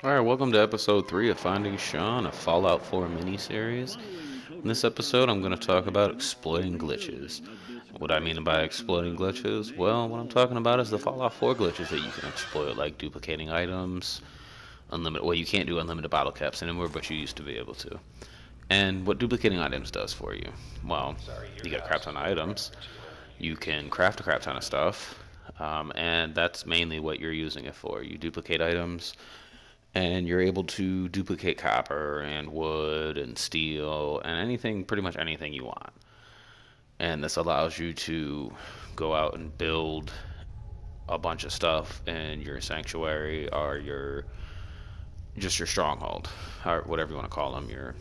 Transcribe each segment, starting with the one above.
Alright, welcome to episode 3 of Finding Shaun, a Fallout 4 mini-series. In this episode, I'm going to talk about exploiting glitches. What I mean by exploiting glitches? Well, what I'm talking about is the Fallout 4 glitches that you can exploit, like duplicating items, unlimited. Well, you can't do unlimited bottle caps anymore, but you used to be able to. And what duplicating items does for you? Well, you get a crap ton of items. You can craft a crap ton of stuff, and that's mainly what you're using it for. You duplicate items and you're able to duplicate copper and wood and steel and anything, pretty much anything you want. And this allows you to go out and build a bunch of stuff in your sanctuary or your stronghold, or whatever you want to call them, your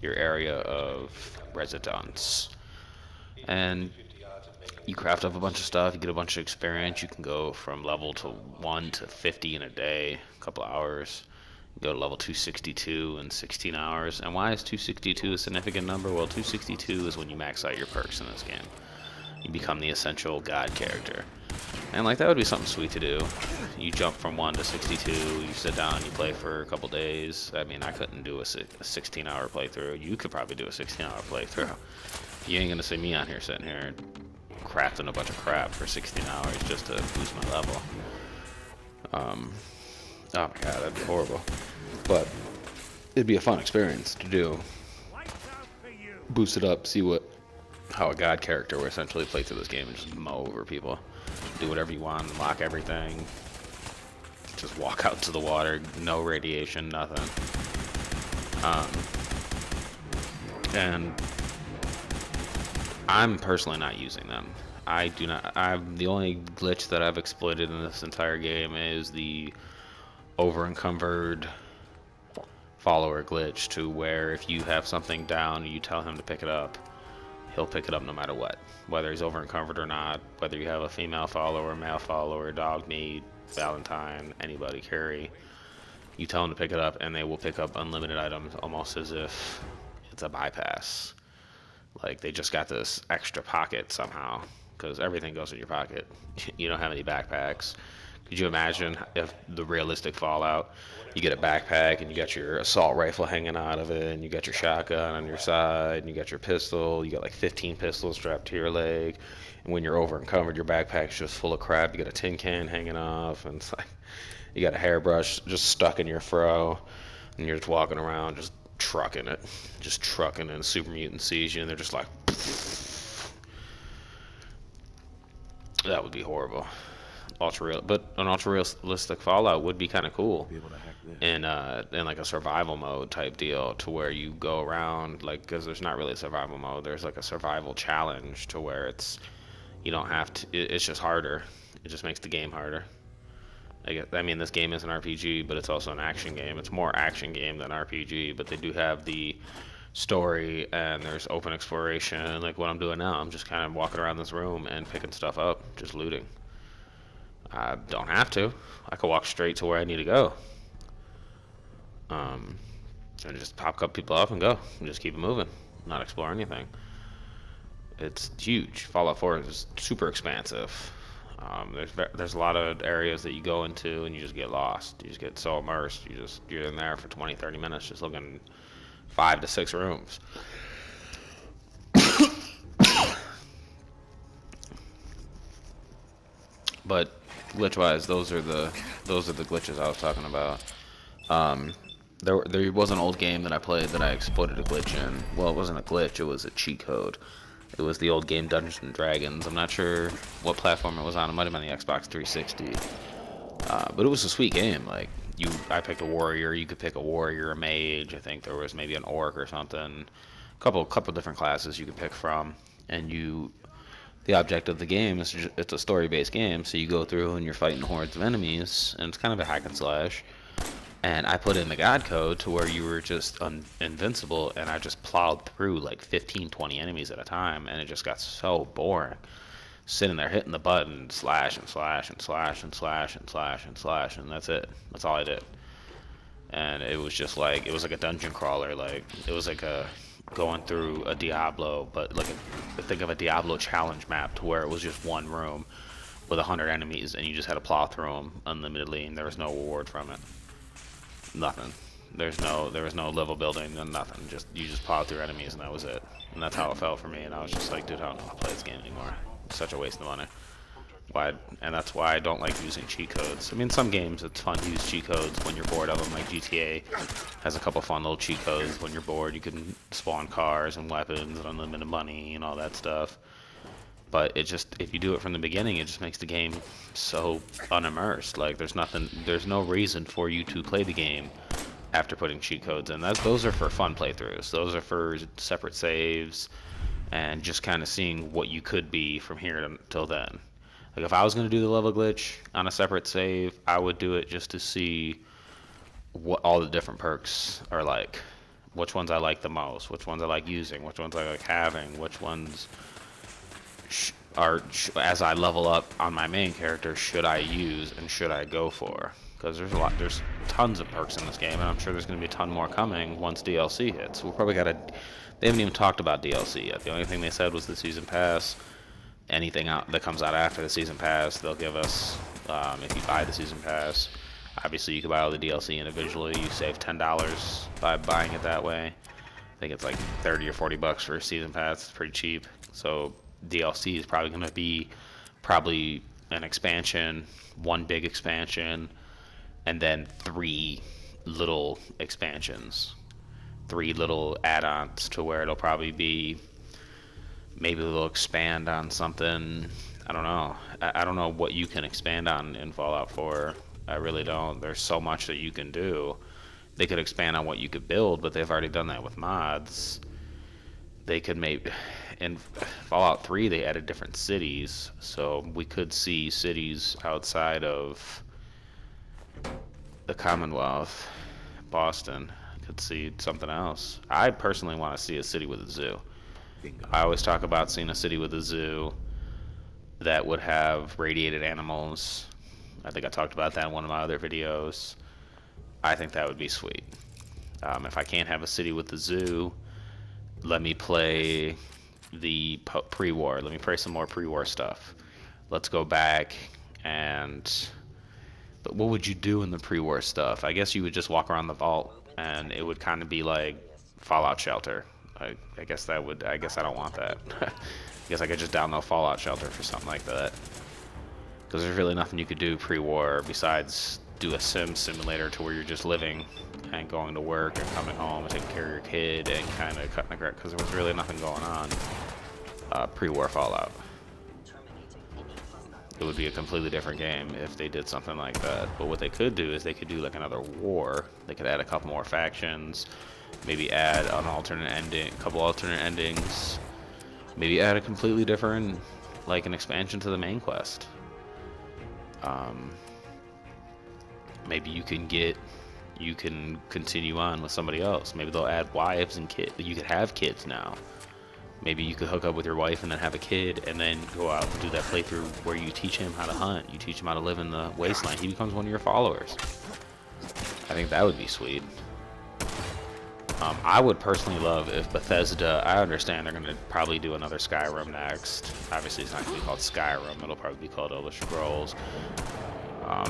area of residence. And you craft up a bunch of stuff, you get a bunch of experience. You can go from level to 1 to 50 in a day, a couple hours. Go to level 262 in 16 hours. And why is 262 a significant number? Well, 262 is when you max out your perks in this game. You become the essential god character. And like that would be something sweet to do. You jump from 1 to 62, you sit down, you play for a couple days. I mean, I couldn't do a 16-hour playthrough. You could probably do a 16-hour playthrough. You ain't gonna see me on here sitting here crafting a bunch of crap for 16 hours just to boost my level. Oh my god, that'd be horrible. But it'd be a fun experience to do. Boost it up, see how a god character would essentially play through this game and just mow over people. Do whatever you want, unlock everything. Just walk out to the water, no radiation, nothing. And I'm personally not using them. The only glitch that I've exploited in this entire game is the over encumbered follower glitch, to where if you have something down and you tell him to pick it up, he'll pick it up no matter what, whether he's over encumbered or not, whether you have a female follower, male follower, dog meat, Valentine, anybody, Carrie. You tell them to pick it up and they will pick up unlimited items almost as if it's a bypass. Like they just got this extra pocket somehow, because everything goes in your pocket. You don't have any backpacks. Could you imagine if the realistic Fallout, you get a backpack and you got your assault rifle hanging out of it, and you got your shotgun on your side, and you got your pistol, you got like 15 pistols strapped to your leg, and when you're over encumbered, your backpack's just full of crap. You got a tin can hanging off, and it's like you got a hairbrush just stuck in your fro, and you're just walking around just trucking it, and super mutant sees you, and they're just like, that would be horrible. But an ultra realistic Fallout would be kind of cool in like a survival mode type deal, to where you go around, like, because there's not really a survival mode, there's like a survival challenge, to where you don't have to, it's just harder. It just makes the game harder. I mean, this game is an RPG, but it's also an action game. It's more action game than RPG, but they do have the story, and there's open exploration. Like what I'm doing now, I'm just kind of walking around this room and picking stuff up, just looting. I don't have to. I could walk straight to where I need to go. And just pop up people up and go. And just keep it moving. Not explore anything. It's huge. Fallout 4 is super expansive. There's a lot of areas that you go into and you just get lost. You just get so immersed. You're in there for 20, 30 minutes just looking 5 to 6 rooms. But glitch-wise, those are the glitches I was talking about. There was an old game that I played that I exploited a glitch in. Well, it wasn't a glitch; it was a cheat code. It was the old game Dungeons and Dragons. I'm not sure what platform it was on. It might have been the Xbox 360. But it was a sweet game. Like I picked a warrior. You could pick a warrior, a mage. I think there was maybe an orc or something. Couple different classes you could pick from, and the object of the game is it's a story-based game, so you go through and you're fighting hordes of enemies, and it's kind of a hack and slash. And I put in the god code to where you were just invincible, and I just plowed through like 15, 20 enemies at a time, and it just got so boring. Sitting there hitting the button, slash and slash and slash and slash and slash and slash, and that's it. That's all I did. And it was like a dungeon crawler. Like it was like going through a Diablo, but think of a Diablo challenge map, to where it was just one room with 100 enemies, and you just had to plow through them unlimitedly, and there was no reward from it. nothing. There was no level building and nothing. You just plowed through enemies and that was it. And that's how it felt for me. And I was just like, dude, I don't want to play this game anymore. It's such a waste of money. And that's why I don't like using cheat codes. I mean, some games it's fun to use cheat codes when you're bored of them. Like GTA has a couple fun little cheat codes. When you're bored, you can spawn cars and weapons and unlimited money and all that stuff. But if you do it from the beginning, it just makes the game so unimmersed. Like there's no reason for you to play the game after putting cheat codes in. Those are for fun playthroughs. Those are for separate saves and just kind of seeing what you could be from here until then. Like if I was going to do the level glitch on a separate save, I would do it just to see what all the different perks are like. Which ones I like the most, which ones I like using, which ones I like having, which ones as I level up on my main character, should I use and should I go for? Because there's tons of perks in this game, and I'm sure there's going to be a ton more coming once DLC hits. We'll probably they haven't even talked about DLC yet. The only thing they said was the season pass. Anything that comes out after the season pass, they'll give us, if you buy the season pass. Obviously, you can buy all the DLC individually. You save $10 by buying it that way. I think it's like 30 or 40 bucks for a season pass. It's pretty cheap. So DLC is probably going to be an expansion, one big expansion, and then 3 little expansions, 3 little add-ons to where it'll probably be, maybe they'll expand on something. I don't know. I don't know what you can expand on in Fallout 4. I really don't. There's so much that you can do. They could expand on what you could build, but they've already done that with mods. They could in Fallout 3 they added different cities, so we could see cities outside of the Commonwealth. Boston could see something else. I personally want to see a city with a zoo. I always talk about seeing a city with a zoo that would have radiated animals. I think I talked about that in one of my other videos. I think that would be sweet. If I can't have a city with a zoo, let me play the pre-war. Let me play some more pre-war stuff. Let's go back but what would you do in the pre-war stuff? I guess you would just walk around the vault, and it would kind of be like Fallout Shelter. I guess I don't want that. I guess I could just download Fallout Shelter for something like that. Because there's really nothing you could do pre-war besides do a simulator to where you're just living and going to work and coming home and taking care of your kid and kind of cutting the grass, because there was really nothing going on pre-war Fallout. It would be a completely different game if they did something like that. But what they could do is they could do like another war. They could add a couple more factions, maybe add an alternate ending, a couple alternate endings, maybe add a completely different, like an expansion to the main quest. Maybe you can continue on with somebody else. Maybe they'll add wives and kids. You could have kids now. Maybe you could hook up with your wife and then have a kid and then go out and do that playthrough where you teach him how to hunt. You teach him how to live in the wasteland. He becomes one of your followers. I think that would be sweet. I would personally love if Bethesda, I understand they're going to probably do another Skyrim next. Obviously it's not going to be called Skyrim. It'll probably be called Elder Scrolls.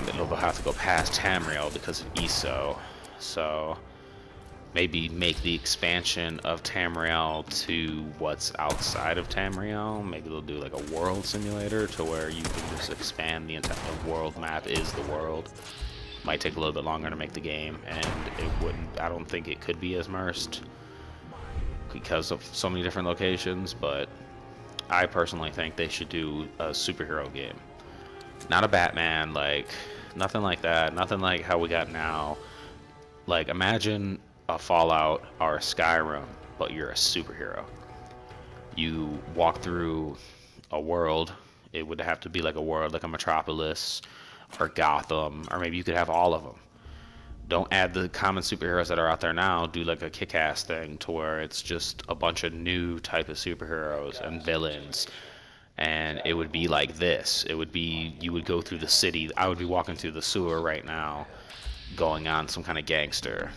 It'll have to go past Tamriel because of ESO. So maybe make the expansion of Tamriel to what's outside of Tamriel. Maybe they'll do like a world simulator to where you can just expand the entire world map is the world. Might take a little bit longer to make the game, and I don't think it could be as immersed because of so many different locations, but I personally think they should do a superhero game. Not a Batman, like nothing like that, nothing like how we got now. Like imagine a Fallout or a Skyrim, but you're a superhero. You walk through a world, it would have to be like a world like a Metropolis or Gotham, or maybe you could have all of them. Don't add the common superheroes that are out there now. Do like a Kick-Ass thing to where it's just a bunch of new type of superheroes and villains. And it would be like this. It would be, you would go through the city. I would be walking through the sewer right now, going on some kind of gangster.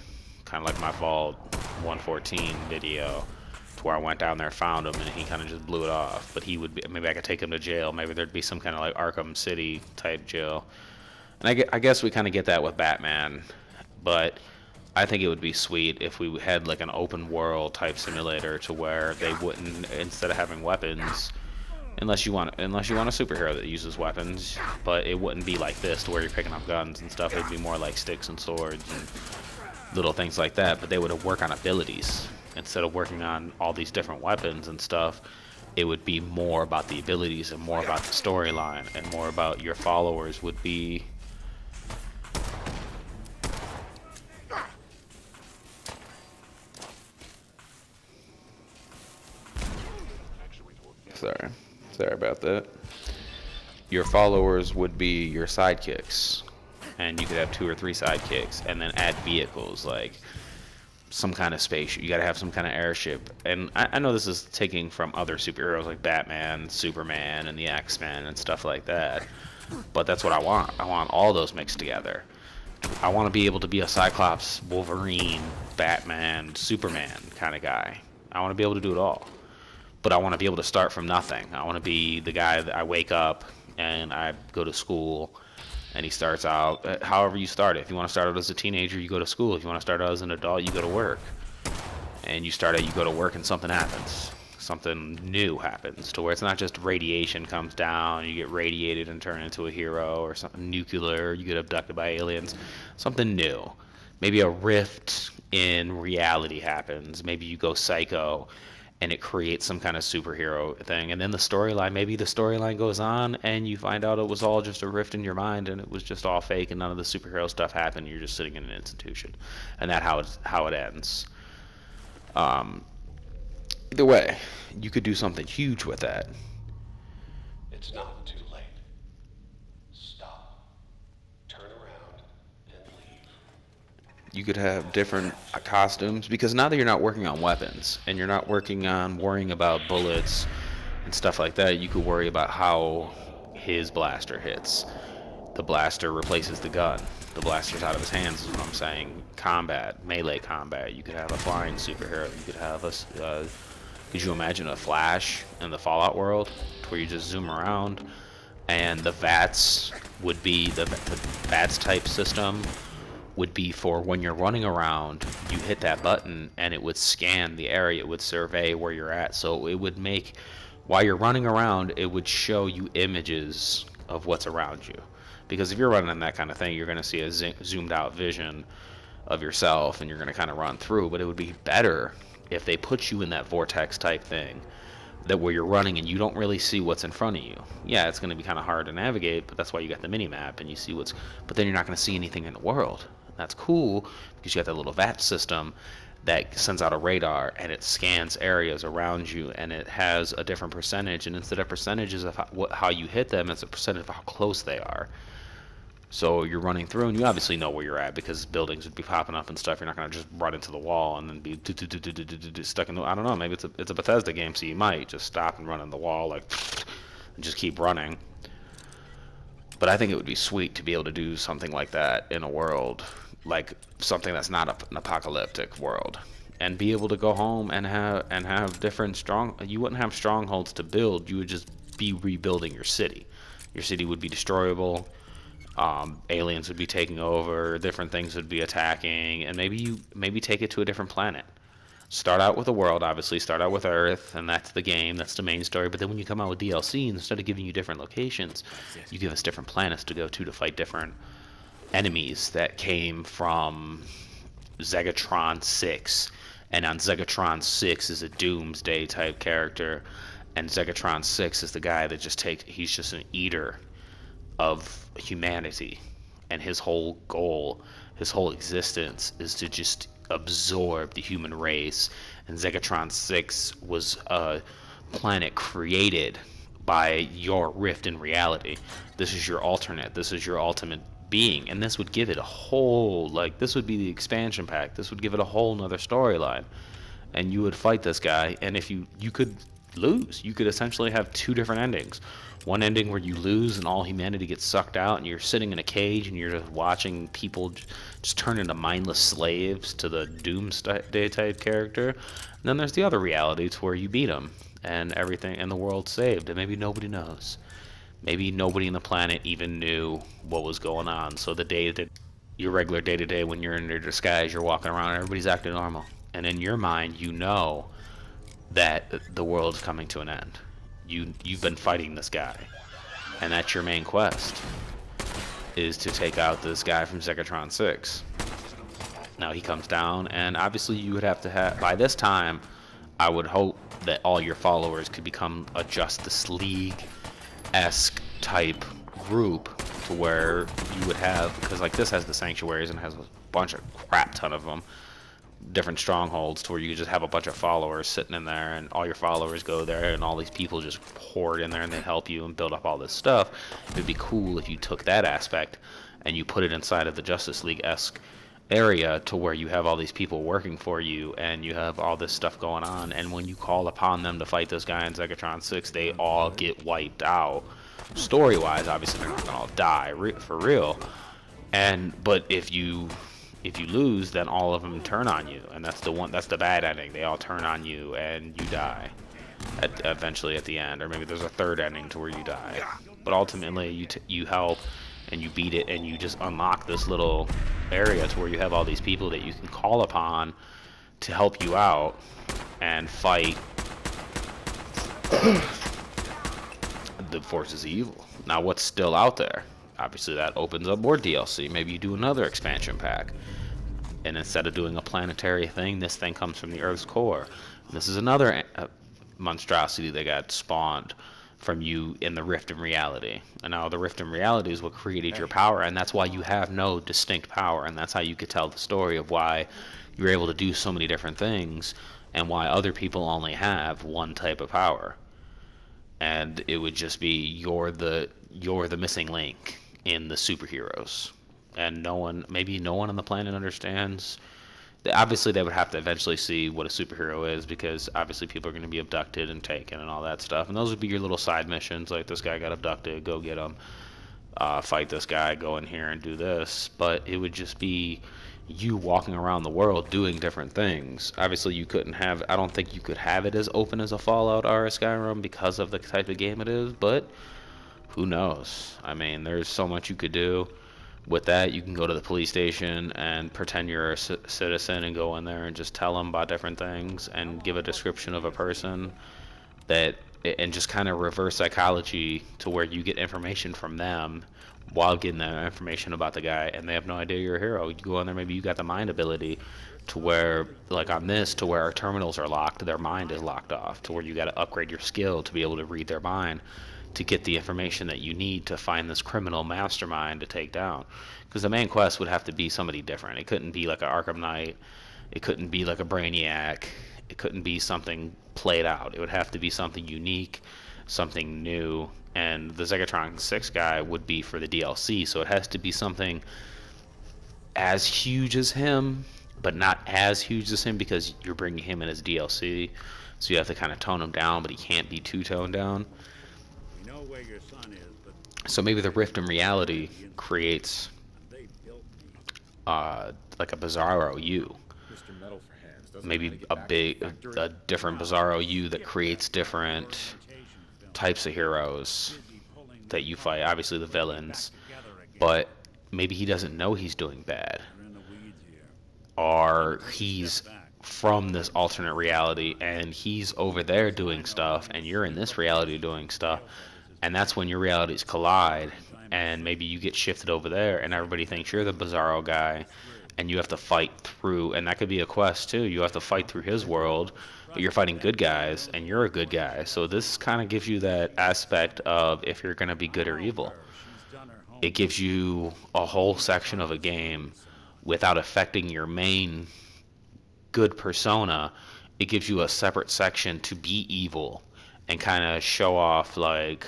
Kind of like my Vault 114 video, to where I went down there, found him, and he kind of just blew it off. But he would be, maybe I could take him to jail. Maybe there'd be some kind of like Arkham City type jail. And I guess we kind of get that with Batman. But I think it would be sweet if we had like an open world type simulator to where they wouldn't, instead of having weapons, unless you want a superhero that uses weapons, but it wouldn't be like this to where you're picking up guns and stuff. It'd be more like sticks and swords and little things like that. But they would work on abilities instead of working on all these different weapons and stuff. It would be more about the abilities and more about the storyline and more about your followers would be. Sorry about that. Your followers would be your sidekicks, and you could have 2 or 3 sidekicks, and then add vehicles like some kind of spaceship. You got to have some kind of airship. And I know this is taking from other superheroes like Batman, Superman, and the X-Men and stuff like that, but that's what I want. I want all those mixed together. I want to be able to be a Cyclops, Wolverine, Batman, Superman kind of guy. I want to be able to do it all. But I want to be able to start from nothing. I want to be the guy that I wake up and I go to school and he starts out however you start it. If you want to start out as a teenager, you go to school. If you want to start out as an adult, you go to work. And you go to work and something happens. Something new happens to where it's not just radiation comes down, you get radiated and turn into a hero, or something nuclear, you get abducted by aliens. Something new. Maybe a rift in reality happens. Maybe you go psycho and it creates some kind of superhero thing, and then maybe the storyline goes on and you find out it was all just a rift in your mind and it was just all fake and none of the superhero stuff happened. You're just sitting in an institution, and that's how it ends. Either way, you could do something huge with that. It's not too late. Stop, turn around, and leave. You could have different costumes, because now that you're not working on weapons and you're not worrying about bullets and stuff like that, you could worry about how his blaster hits. The blaster replaces the gun. The blaster's out of his hands is what I'm saying. Melee combat. You could have a flying superhero. You could have could you imagine a Flash in the Fallout world where you just zoom around and the VATS would be the VATS type system would be for when you're running around, you hit that button and it would scan the area, it would survey where you're at. So it would while you're running around, it would show you images of what's around you. Because if you're running in that kind of thing, you're going to see a zoomed out vision of yourself and you're going to kind of run through. But it would be better if they put you in that vortex type thing, that where you're running and you don't really see what's in front of you. Yeah, it's going to be kind of hard to navigate, but that's why you got the mini map and you see but then you're not going to see anything in the world. That's cool because you got that little VAT system that sends out a radar and it scans areas around you, and it has a different percentage, and instead of percentages of how you hit them, it's a percentage of how close they are. So you're running through, and you obviously know where you're at because buildings would be popping up and stuff. You're not going to just run into the wall and then be stuck in the... I don't know, maybe it's a Bethesda game, so you might just stop and run in the wall and just keep running. But I think it would be sweet to be able to do something like that in a world, like something that's not an apocalyptic world, and be able to go home and have different you wouldn't have strongholds to build. You would just be rebuilding your city. Your city would be destroyable. Aliens would be taking over, different things would be attacking, and maybe take it to a different planet. Start out with a world, obviously, start out with Earth, and that's the game, that's the main story, but then when you come out with DLC, instead of giving you different locations, you give us different planets to go to fight different enemies that came from Zegatron 6, and on Zegatron 6 is a Doomsday type character, and Zegatron 6 is the guy that he's just an eater of humanity, and his whole goal, his whole existence is to just absorb the human race. And Zegatron 6 was a planet created by your rift in reality. This is your alternate, this is your ultimate being, and this would give it a whole, this would be the expansion pack, this would give it a whole nother storyline, and you would fight this guy, and if you could lose, you could essentially have 2 different endings. One ending where you lose and all humanity gets sucked out and you're sitting in a cage and you're just watching people just turn into mindless slaves to the Doomsday type character. And then there's the other reality to where you beat them and everything and the world's saved, and maybe nobody knows. Maybe nobody on the planet even knew what was going on. So the day that your regular day to day when you're in your disguise, you're walking around, everybody's acting normal, and in your mind, you know that the world's coming to an end. You've been fighting this guy, and that's your main quest, is to take out this guy from Zegatron 6. Now he comes down, and obviously you would have to have, by this time, I would hope that all your followers could become a Justice League-esque type group, to where you would have, because like this has the sanctuaries and has a bunch of crap ton of them, different strongholds, to where you just have a bunch of followers sitting in there, and all your followers go there, and all these people just pour in there, and they help you and build up all this stuff. It'd be cool if you took that aspect and you put it inside of the Justice League-esque area, to where you have all these people working for you, and you have all this stuff going on, and when you call upon them to fight this guy in Zegatron 6, they all get wiped out. Story-wise, obviously they're not gonna all die for real, but if you lose, then all of them turn on you, and that's the bad ending. They all turn on you and you die eventually at the end, or maybe there's a third ending to where you die. But ultimately, you help and you beat it, and you just unlock this little area to where you have all these people that you can call upon to help you out and fight the forces of evil. Now, what's still out there? Obviously, that opens up more DLC. Maybe you do another expansion pack, and instead of doing a planetary thing, this thing comes from the Earth's core. This is another monstrosity that got spawned from you in the Rift in Reality. And now the Rift in Reality is what created your power, and that's why you have no distinct power, and that's how you could tell the story of why you're able to do so many different things, and why other people only have one type of power. And it would just be you're the missing link in the superheroes, and maybe no one on the planet understands. Obviously, they would have to eventually see what a superhero is, because obviously people are going to be abducted and taken and all that stuff, and those would be your little side missions, like this guy got abducted, go get him, fight this guy, go in here and do this. But it would just be you walking around the world doing different things. Obviously, I don't think you could have it as open as a Fallout or a Skyrim because of the type of game it is, but who knows? I mean, there's so much you could do. With that, you can go to the police station and pretend you're a citizen and go in there and just tell them about different things and give a description of a person, and just kind of reverse psychology to where you get information from them while getting that information about the guy, and they have no idea you're a hero. You go in there, maybe you got the mind ability to where, like on this, to where our terminals are locked, their mind is locked off, to where you got to upgrade your skill to be able to read their mind, to get the information that you need to find this criminal mastermind to take down. Because the main quest would have to be somebody different. It couldn't be like an Arkham Knight. It couldn't be like a Brainiac. It couldn't be something played out. It would have to be something unique, something new. And the Zegatron 6 guy would be for the DLC, so it has to be something as huge as him, but not as huge as him, because you're bringing him in as DLC. So you have to kind of tone him down, but he can't be too toned down. We know where your son is, but So maybe the Rift in Reality creates like a Bizarro you. Mr. Metal for hands. Doesn't Maybe wanna get a back to big, the factory. a different Bizarro you that creates different types of heroes that you fight. Obviously the villains, but maybe he doesn't know he's doing bad, or he's from this alternate reality and he's over there doing stuff and you're in this reality doing stuff, and that's when your realities collide, and maybe you get shifted over there and everybody thinks you're the Bizarro guy, and you have to fight through, and that could be a quest too, you have to fight through his world, but you're fighting good guys and you're a good guy. So this kind of gives you that aspect of if you're going to be good or evil. It gives you a whole section of a game without affecting your main good persona. It gives you a separate section to be evil and kind of show off like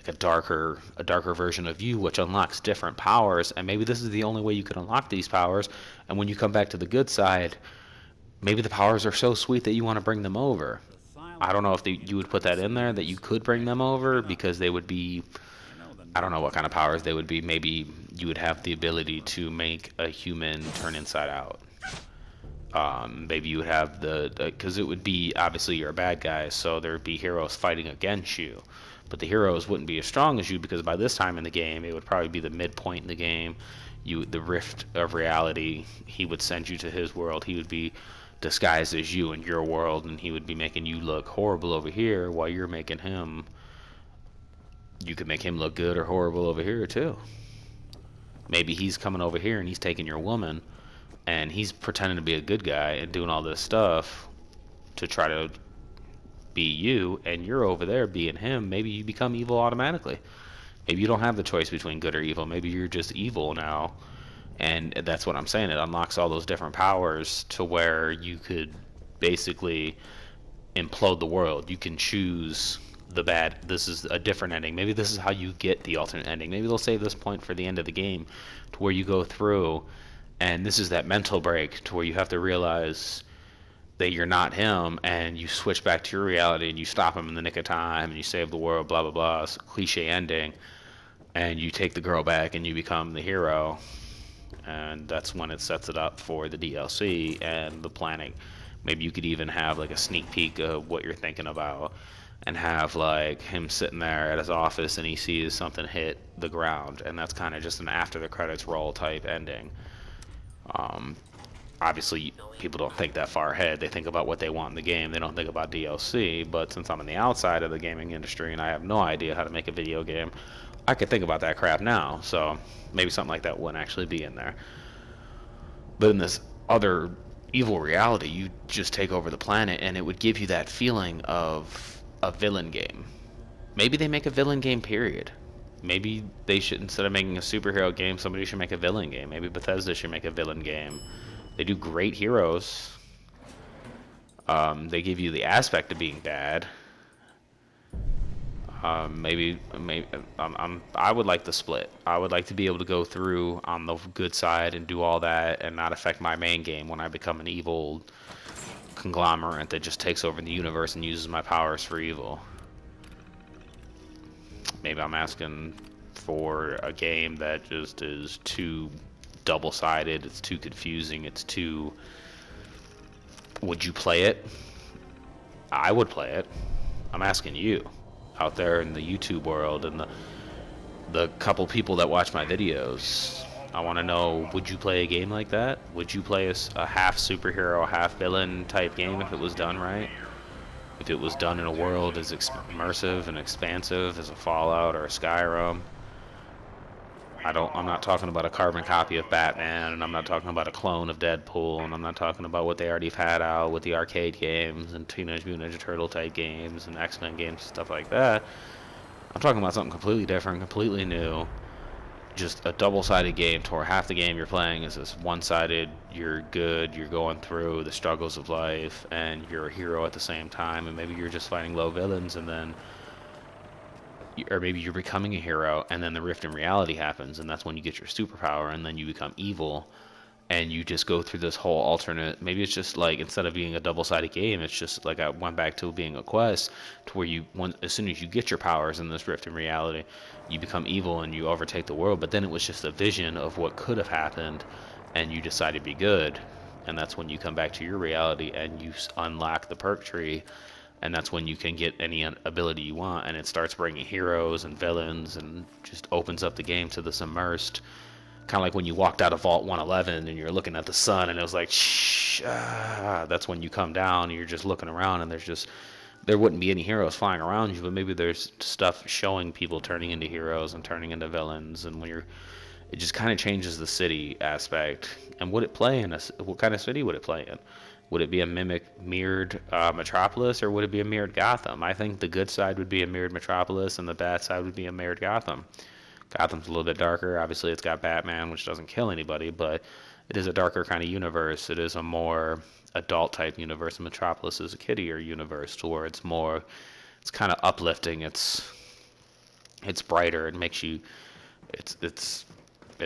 a darker version of you, which unlocks different powers, and maybe this is the only way you can unlock these powers. And when you come back to the good side, maybe the powers are so sweet that you want to bring them over. I don't know if you would put that in there, that you could bring them over, because they would be, I don't know what kind of powers they would be. Maybe you would have the ability to make a human turn inside out. Maybe you would have because it would be, obviously you're a bad guy, so there would be heroes fighting against you. But the heroes wouldn't be as strong as you because by this time in the game, it would probably be the midpoint in the game. The rift of reality, he would send you to his world. He would be disguised as you in your world, and he would be making you look horrible over here while you're making him. You could make him look good or horrible over here too. Maybe he's coming over here and he's taking your woman, and he's pretending to be a good guy and doing all this stuff to try to be you, and you're over there being him. Maybe you become evil automatically. Maybe you don't have the choice between good or evil. Maybe you're just evil now. And that's what I'm saying. It unlocks all those different powers to where you could basically implode the world. You can choose the bad. This is a different ending. Maybe this is how you get the alternate ending. Maybe they'll save this point for the end of the game to where you go through and this is that mental break to where you have to realize that you're not him and you switch back to your reality and you stop him in the nick of time and you save the world, blah blah blah. It's a cliche ending, and you take the girl back and you become the hero, and that's when it sets it up for the DLC and the planning. Maybe you could even have like a sneak peek of what you're thinking about and have like him sitting there at his office and he sees something hit the ground, and that's kind of just an after the credits roll type ending. um, Obviously people don't think that far ahead. They think about what they want in the game. They don't think about DLC. But since I'm on the outside of the gaming industry and I have no idea how to make a video game, I could think about that crap now. So maybe something like that wouldn't actually be in there. But in this other evil reality, you just take over the planet and it would give you that feeling of a villain game. Maybe they make a villain game, period. Maybe they should, instead of making a superhero game, somebody should make a villain game. Maybe Bethesda should make a villain game. They do great heroes. They give you the aspect of being bad. Maybe I would like the split. I would like to be able to go through on the good side and do all that and not affect my main game when I become an evil conglomerate that just takes over the universe and uses my powers for evil. Maybe I'm asking for a game that just is too double-sided, it's too confusing, it's too... Would you play it? I would play it. I'm asking you out there in the YouTube world and the couple people that watch my videos. I want to know, would you play a game like that? Would you play a half superhero, half villain type game if it was done right? If it was done in a world as immersive and expansive as a Fallout or a Skyrim? I'm not talking about a carbon copy of Batman, and I'm not talking about a clone of Deadpool, and I'm not talking about what they already had out with the arcade games and Teenage Mutant Ninja Turtle type games and X-Men games and stuff like that. I'm talking about something completely different, completely new. Just a double-sided game to where half the game you're playing is this one-sided, you're good, you're going through the struggles of life, and you're a hero at the same time, and maybe you're just fighting low villains, and then or maybe you're becoming a hero and then the rift in reality happens and that's when you get your superpower and then you become evil and you just go through this whole alternate. Maybe it's just like, instead of being a double-sided game, it's just like I went back to being a quest to where as soon as you get your powers in this rift in reality, you become evil and you overtake the world. But then it was just a vision of what could have happened and you decide to be good, and that's when you come back to your reality and you unlock the perk tree, and that's when you can get any ability you want, and it starts bringing heroes and villains and just opens up the game to this immersed, kind of like when you walked out of Vault 111 and you're looking at the sun and it was like shh, that's when you come down and you're just looking around and there wouldn't be any heroes flying around you, but maybe there's stuff showing people turning into heroes and turning into villains, and it just kind of changes the city aspect. And would it play in what kind of city would it play in? Would it be a mirrored Metropolis, or would it be a mirrored Gotham? I think the good side would be a mirrored Metropolis, and the bad side would be a mirrored Gotham. Gotham's a little bit darker. Obviously, it's got Batman, which doesn't kill anybody, but it is a darker kind of universe. It is a more adult-type universe. Metropolis is a kiddier universe, to where it's kind of uplifting. It's brighter. It makes you... It's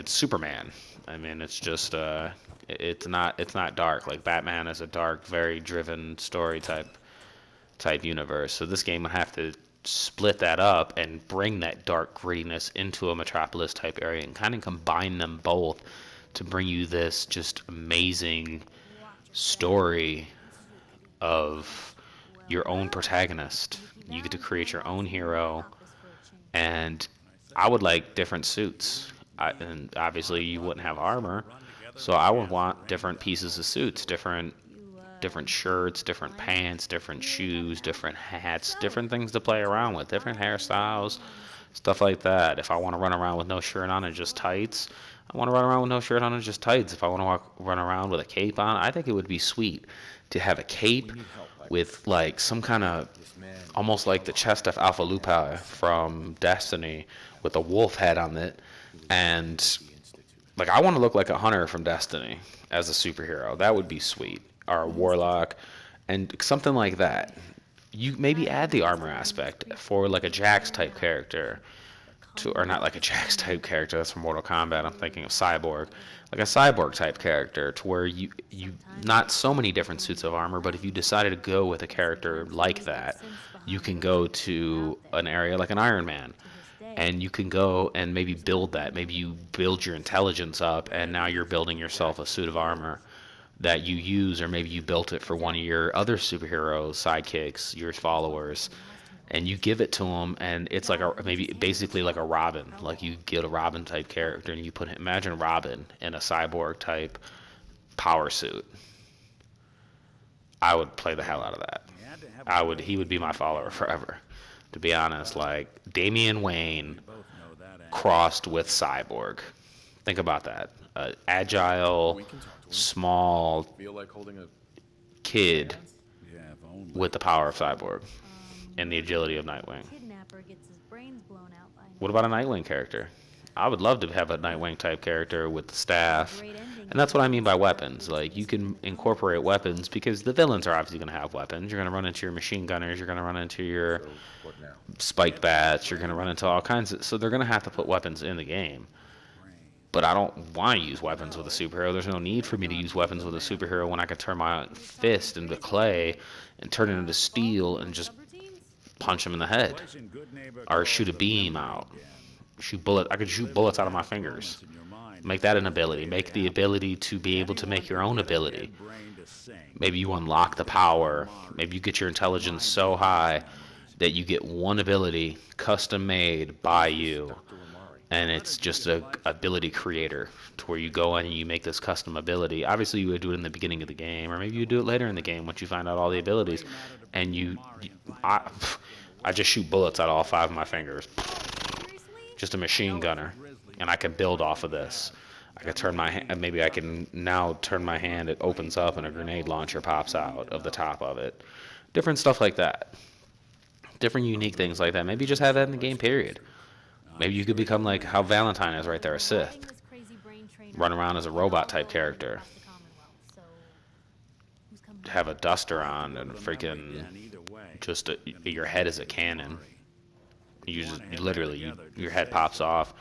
Superman. I mean, it's just... It's not dark. Like Batman is a dark, very driven story type universe. So this game would have to split that up and bring that dark grittiness into a Metropolis type area and kind of combine them both to bring you this just amazing story of your own protagonist. You get to create your own hero And I would like different suits. And obviously you wouldn't have armor, so I would want different pieces of suits, different shirts, different pants, different shoes, different hats, different things to play around with, different hairstyles, stuff like that. If I want to run around with no shirt on and just tights, I want to run around with no shirt on and just tights. If I want to run around with a cape on, I think it would be sweet to have a cape with like some kind of almost like the chest of Alpha Lupi from Destiny with a wolf head on it, and like I want to look like a hunter from Destiny as a superhero. That would be sweet. Or a warlock, and something like that. You maybe add the armor aspect for like a Jax type character, or not like a Jax type character. That's from Mortal Kombat. I'm thinking of Cyborg, like a Cyborg type character, to where you not so many different suits of armor, but if you decided to go with a character like that, you can go to an area like an Iron Man, and you can go and maybe build that. Maybe you build your intelligence up, and now you're building yourself a suit of armor that you use, or maybe you built it for one of your other superheroes, sidekicks, your followers, and you give it to them, and it's like a maybe basically like a Robin. Like you get a Robin type character, and you put imagine Robin in a cyborg type power suit. I would play the hell out of that. He would be my follower forever. To be honest, like Damian Wayne crossed with Cyborg. Think about that. Agile, small kid with the power of Cyborg and the agility of Nightwing. What about a Nightwing character? I would love to have a Nightwing type character with the staff. And that's what I mean by weapons. Like, you can incorporate weapons because the villains are obviously going to have weapons. You're going to run into your machine gunners. You're going to run into your spiked bats. You're going to run into all kinds of. So they're going to have to put weapons in the game. But I don't want to use weapons with a superhero. There's no need for me to use weapons with a superhero when I could turn my fist into clay and turn it into steel and just punch him in the head. Or shoot a beam out. I could shoot bullets out of my fingers. Make that an ability. Make the ability to be able to make your own ability. Maybe you unlock the power. Maybe you get your intelligence so high that you get one ability custom made by you. And it's just a ability creator to where you go in and you make this custom ability. Obviously, you would do it in the beginning of the game, or maybe you do it later in the game once you find out all the abilities. And I just shoot bullets out of all 5 of my fingers. Just a machine gunner, and I can build off of this. I could turn my hand. Maybe I can now turn my hand. It opens up, and a grenade launcher pops out of the top of it. Different stuff like that. Different unique things like that. Maybe just have that in the game. Period. Maybe you could become like how Valentine is right there, a Sith. Run around as a robot type character. Have a duster on and freaking just your head is a cannon. Your head pops off.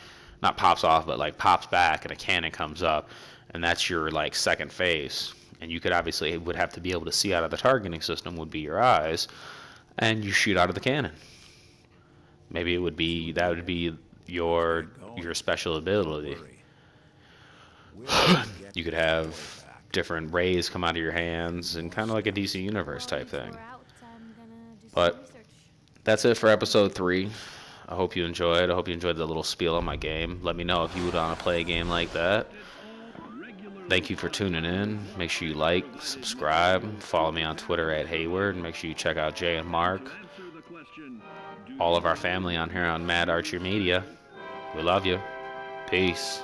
Not pops off, but like pops back and a cannon comes up. And that's your like second face. And you could obviously would have to be able to see out of the targeting system would be your eyes. And you shoot out of the cannon. Maybe that would be your special ability. You could have different rays come out of your hands and kind of like a DC Universe type thing. But that's it for episode 3. I hope you enjoyed. I hope you enjoyed the little spiel on my game. Let me know if you would want to play a game like that. Thank you for tuning in. Make sure you like, subscribe, follow me on Twitter at Hayward, and make sure you check out Jay and Mark. All of our family on here on Mad Archer Media. We love you. Peace.